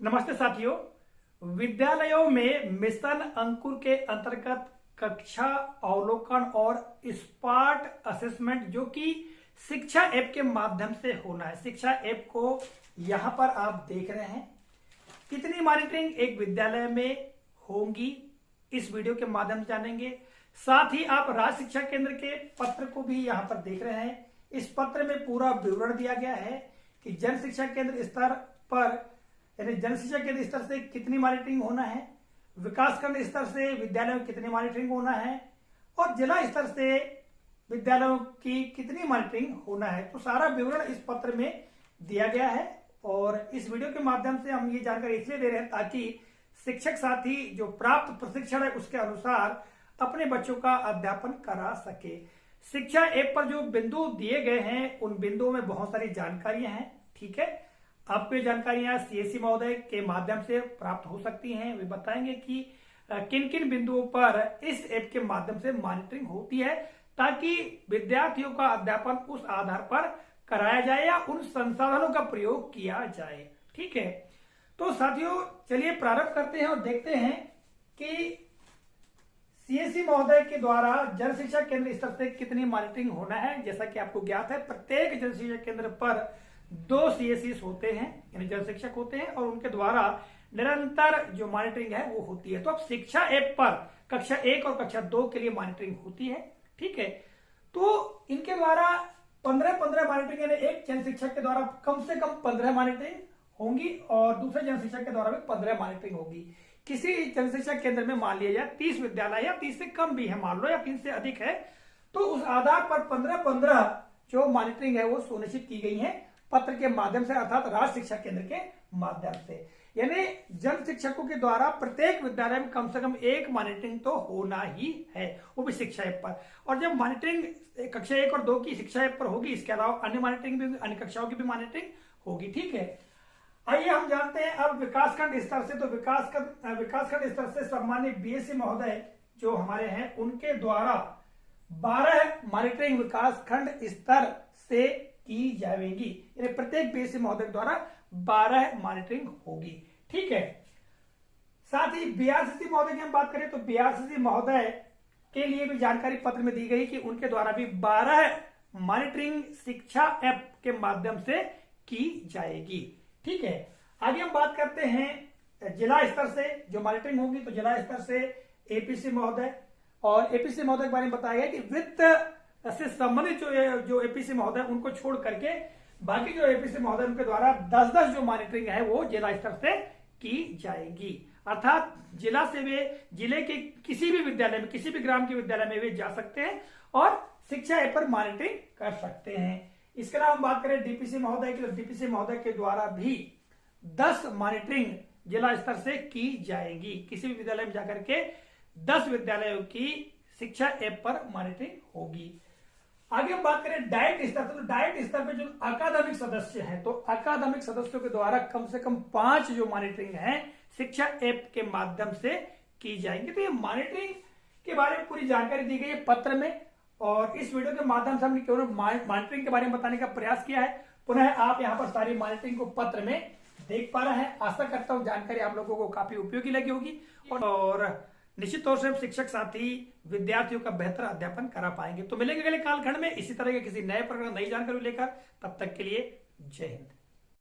नमस्ते साथियों। विद्यालयों में मिशन अंकुर के अंतर्गत कक्षा अवलोकन और स्पार्ट असेसमेंट जो कि शिक्षा ऐप के माध्यम से होना है। शिक्षा ऐप को यहां पर आप देख रहे हैं। कितनी मॉनिटरिंग एक विद्यालय में होंगी इस वीडियो के माध्यम से जानेंगे। साथ ही आप राज्य शिक्षा केंद्र के पत्र को भी यहां पर देख रहे हैं। इस पत्र में पूरा विवरण दिया गया है कि जन शिक्षा केंद्र स्तर पर यानी जन शिक्षा केंद्र स्तर से कितनी मॉनिटरिंग होना है, विकासखंड स्तर से विद्यालयों में कितनी मॉनिटरिंग होना है और जिला स्तर से विद्यालयों की कितनी मॉनिटरिंग होना है। तो सारा विवरण इस पत्र में दिया गया है और इस वीडियो के माध्यम से हम ये जानकारी इसलिए दे रहे हैं ताकि शिक्षक साथी जो प्राप्त प्रशिक्षण है उसके अनुसार अपने बच्चों का अध्यापन करा सके। शिक्षा ऐप पर जो बिंदु दिए गए हैं उन बिंदुओं में बहुत सारी जानकारियां हैं। ठीक है, आपको ये जानकारियां सीएससी महोदय के माध्यम से प्राप्त हो सकती हैं। वे बताएंगे कि किन किन बिंदुओं पर इस ऐप के माध्यम से मॉनिटरिंग होती है ताकि विद्यार्थियों का अध्यापन उस आधार पर कराया जाए या उन संसाधनों का प्रयोग किया जाए। ठीक है, तो साथियों चलिए प्रारंभ करते हैं और देखते हैं कि सीएससी महोदय के द्वारा जन शिक्षा केंद्र स्तर से कितनी मॉनिटरिंग होना है। जैसा कि आपको ज्ञात है, प्रत्येक जन शिक्षा केंद्र पर 2 सीएससी होते हैं यानी जन शिक्षक होते हैं और उनके द्वारा निरंतर जो मॉनिटरिंग है वो होती है। तो अब शिक्षा ऐप पर कक्षा 1 और कक्षा 2 के लिए मॉनिटरिंग होती है। ठीक है, तो इनके द्वारा 15-15 मॉनिटरिंग यानी एक जन शिक्षक के द्वारा कम से कम 15 मॉनिटरिंग होंगी और दूसरे जन शिक्षक के द्वारा भी 15 मॉनिटरिंग होगी। किसी जन शिक्षा केंद्र में मान लिया जाए 30 विद्यालय या 30 से कम भी है मान लो या 30 से अधिक है, तो उस आधार पर 15-15 जो मॉनिटरिंग है वो सुनिश्चित की गई है पत्र के माध्यम से अर्थात राज्य शिक्षा केंद्र के माध्यम से। यानी जन शिक्षकों के द्वारा प्रत्येक विद्यालय में कम से कम एक मॉनिटरिंग तो होना ही है, वो भी शिक्षा ऐप पर। और जब मॉनिटरिंग कक्षा 1 और 2 की शिक्षा ऐप पर होगी, इसके अलावा अन्य मॉनिटरिंग भी अन्य कक्षाओं की भी मॉनिटरिंग होगी। ठीक है, आइए हम जानते हैं अब विकासखंड स्तर से। तो विकासखंड स्तर से सम्मानित बीएससी महोदय जो हमारे हैं उनके द्वारा 12 मॉनिटरिंग विकासखंड स्तर से की जाएगी। यानी प्रत्येक बीएससी महोदय द्वारा 12 मॉनिटरिंग होगी। ठीक है, साथ ही बीआरसीसी महोदय की हम बात करें तो बीआरसीसी महोदय के लिए भी जानकारी पत्र में दी गई कि उनके द्वारा भी 12 मॉनिटरिंग शिक्षा ऐप के माध्यम से की जाएगी। ठीक है, आगे हम बात करते हैं जिला स्तर से जो मॉनिटरिंग होगी। तो जिला स्तर से एपीसी महोदय और एपीसी महोदय के बारे में बताया गया कि वित्त से संबंधित जो एपीसी महोदय उनको छोड़ करके बाकी जो एपीसी महोदय उनके द्वारा 10-10 जो मॉनिटरिंग है वो जिला स्तर से की जाएगी। अर्थात जिला से वे जिले के किसी भी विद्यालय में किसी भी ग्राम के विद्यालय में वे जा सकते हैं और शिक्षा ऐप पर मॉनिटरिंग कर सकते हैं। इसके अलावा हम बात करें डीपीसी महोदय की, तो डीपीसी महोदय के द्वारा भी 10 मॉनिटरिंग जिला स्तर से की जाएगी। किसी भी विद्यालय में जाकर के 10 विद्यालयों की शिक्षा ऐप पर मॉनिटरिंग होगी। आगे हम बात करें डाइट स्तर पर। तो डाइट स्तर पे जो अकादमिक सदस्य हैं तो अकादमिक सदस्यों के द्वारा कम से कम 5 जो मॉनिटरिंग है शिक्षा ऐप के माध्यम से की जाएंगी। तो ये मॉनिटरिंग के बारे में पूरी जानकारी दी गई है पत्र में और इस वीडियो के माध्यम से हमने केवल मॉनिटरिंग के बारे में बताने का प्रयास किया है। पुनः आप यहाँ पर सारी मॉनिटरिंग को पत्र में देख पा रहे हैं। आशा करता हूँ जानकारी आप लोगों को काफी उपयोगी लगी होगी और निश्चित तौर से हम शिक्षक साथी विद्यार्थियों का बेहतर अध्यापन करा पाएंगे। तो मिलेंगे अगले कालखंड में इसी तरह के किसी नए प्रकार नई जानकारी लेकर। तब तक के लिए जय हिंद।